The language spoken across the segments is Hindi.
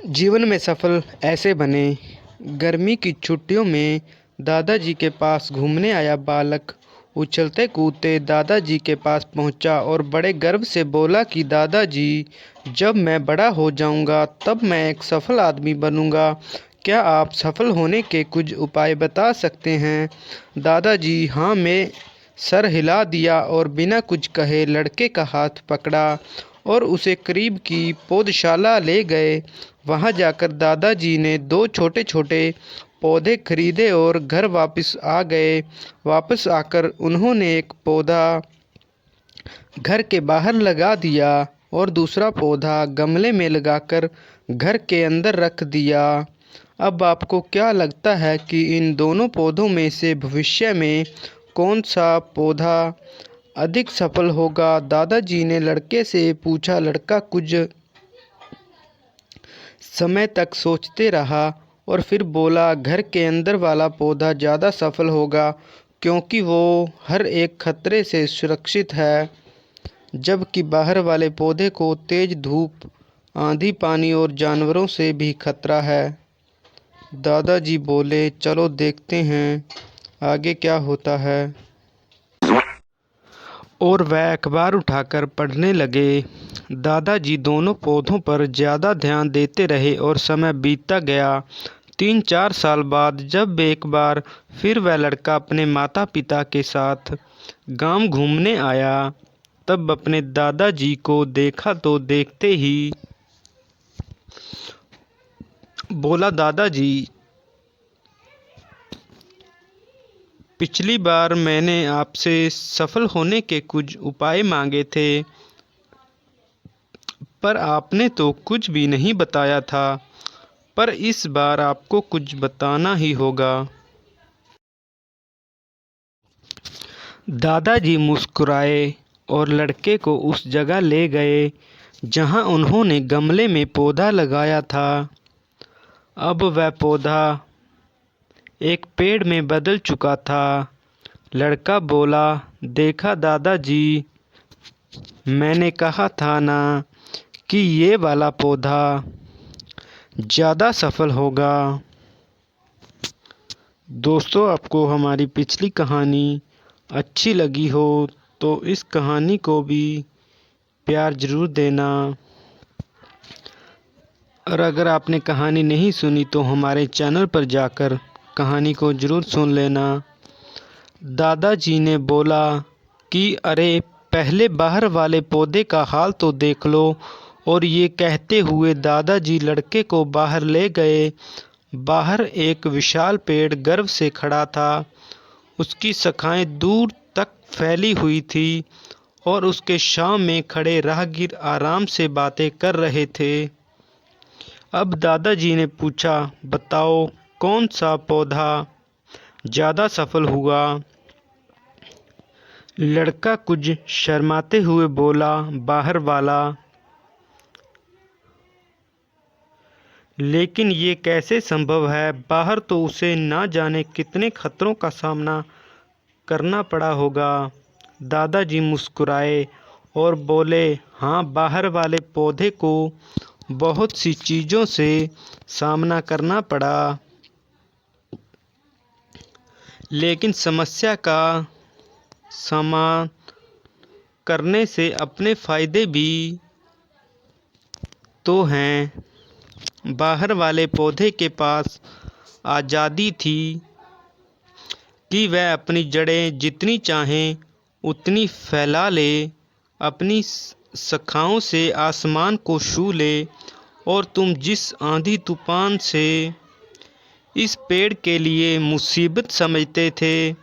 जीवन में सफल ऐसे बने। गर्मी की छुट्टियों में दादाजी के पास घूमने आया बालक उछलते कूदते दादाजी के पास पहुंचा और बड़े गर्व से बोला कि दादाजी, जब मैं बड़ा हो जाऊंगा तब मैं एक सफल आदमी बनूंगा। क्या आप सफल होने के कुछ उपाय बता सकते हैं? दादाजी हाँ में सर हिला दिया और बिना कुछ कहे लड़के का हाथ पकड़ा और उसे करीब की पौधशाला ले गए। वहां जाकर दादाजी ने दो छोटे छोटे पौधे खरीदे और घर वापस आ गए। वापस आकर उन्होंने एक पौधा घर के बाहर लगा दिया और दूसरा पौधा गमले में लगाकर घर के अंदर रख दिया। अब आपको क्या लगता है कि इन दोनों पौधों में से भविष्य में कौन सा पौधा अधिक सफल होगा? दादाजी ने लड़के से पूछा। लड़का कुछ समय तक सोचते रहा और फिर बोला, घर के अंदर वाला पौधा ज़्यादा सफल होगा क्योंकि वो हर एक खतरे से सुरक्षित है, जबकि बाहर वाले पौधे को तेज धूप, आंधी, पानी और जानवरों से भी खतरा है। दादाजी बोले, चलो देखते हैं आगे क्या होता है। और वह अखबार उठाकर पढ़ने लगे। दादाजी दोनों पौधों पर ज़्यादा ध्यान देते रहे और समय बीतता गया। 3-4 साल बाद जब एक बार फिर वह लड़का अपने माता पिता के साथ गांव घूमने आया, तब अपने दादाजी को देखा तो देखते ही बोला, दादाजी, पिछली बार मैंने आपसे सफल होने के कुछ उपाय मांगे थे, पर आपने तो कुछ भी नहीं बताया था। पर इस बार आपको कुछ बताना ही होगा। दादाजी मुस्कुराए और लड़के को उस जगह ले गए जहां उन्होंने गमले में पौधा लगाया था। अब वह पौधा एक पेड़ में बदल चुका था। लड़का बोला, देखा दादाजी, मैंने कहा था ना कि ये वाला पौधा ज़्यादा सफल होगा। दोस्तों, आपको हमारी पिछली कहानी अच्छी लगी हो तो इस कहानी को भी प्यार ज़रूर देना। और अगर आपने कहानी नहीं सुनी तो हमारे चैनल पर जाकर कहानी को ज़रूर सुन लेना। दादाजी ने बोला कि अरे, पहले बाहर वाले पौधे का हाल तो देख लो। और ये कहते हुए दादाजी लड़के को बाहर ले गए। बाहर एक विशाल पेड़ गर्व से खड़ा था। उसकी शाखाएं दूर तक फैली हुई थी और उसके छांव में खड़े राहगीर आराम से बातें कर रहे थे। अब दादाजी ने पूछा, बताओ कौन सा पौधा ज़्यादा सफल हुआ? लड़का कुछ शर्माते हुए बोला, बाहर वाला। लेकिन ये कैसे संभव है? बाहर तो उसे ना जाने कितने खतरों का सामना करना पड़ा होगा। दादाजी मुस्कुराए और बोले, हाँ, बाहर वाले पौधे को बहुत सी चीज़ों से सामना करना पड़ा, लेकिन समस्या का सामना करने से अपने फायदे भी तो हैं। बाहर वाले पौधे के पास आज़ादी थी कि वह अपनी जड़ें जितनी चाहें उतनी फैला ले, अपनी शाखाओं से आसमान को छू ले। और तुम जिस आंधी तूफान से इस पेड़ के लिए मुसीबत समझते थे,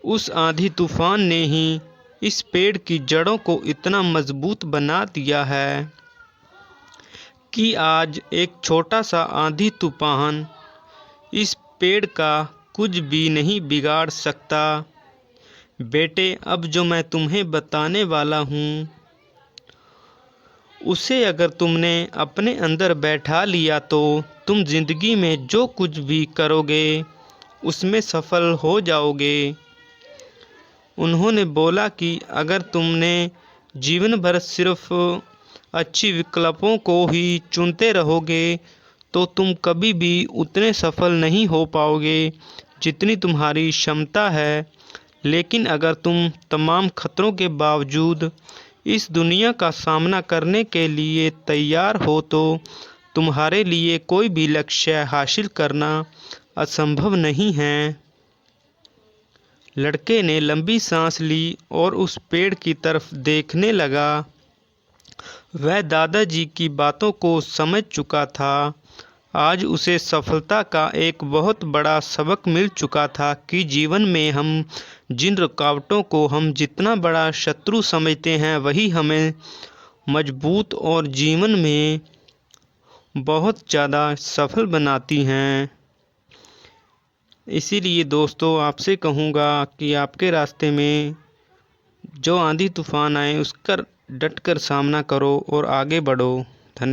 उस आंधी तूफान ने ही इस पेड़ की जड़ों को इतना मजबूत बना दिया है कि आज एक छोटा सा आंधी तूफान इस पेड़ का कुछ भी नहीं बिगाड़ सकता। बेटे, अब जो मैं तुम्हें बताने वाला हूँ, उसे अगर तुमने अपने अंदर बैठा लिया तो तुम जिंदगी में जो कुछ भी करोगे उसमें सफल हो जाओगे। उन्होंने बोला कि अगर तुमने जीवन भर सिर्फ अच्छी विकल्पों को ही चुनते रहोगे तो तुम कभी भी उतने सफल नहीं हो पाओगे जितनी तुम्हारी क्षमता है। लेकिन अगर तुम तमाम खतरों के बावजूद इस दुनिया का सामना करने के लिए तैयार हो तो तुम्हारे लिए कोई भी लक्ष्य हासिल करना असंभव नहीं है। लड़के ने लंबी सांस ली और उस पेड़ की तरफ देखने लगा। वह दादाजी की बातों को समझ चुका था। आज उसे सफलता का एक बहुत बड़ा सबक मिल चुका था कि जीवन में हम जिन रुकावटों को हम जितना बड़ा शत्रु समझते हैं वही हमें मजबूत और जीवन में बहुत ज़्यादा सफल बनाती हैं। इसीलिए दोस्तों आपसे कहूँगा कि आपके रास्ते में जो आंधी तूफान आए उसका डटकर सामना करो और आगे बढ़ो।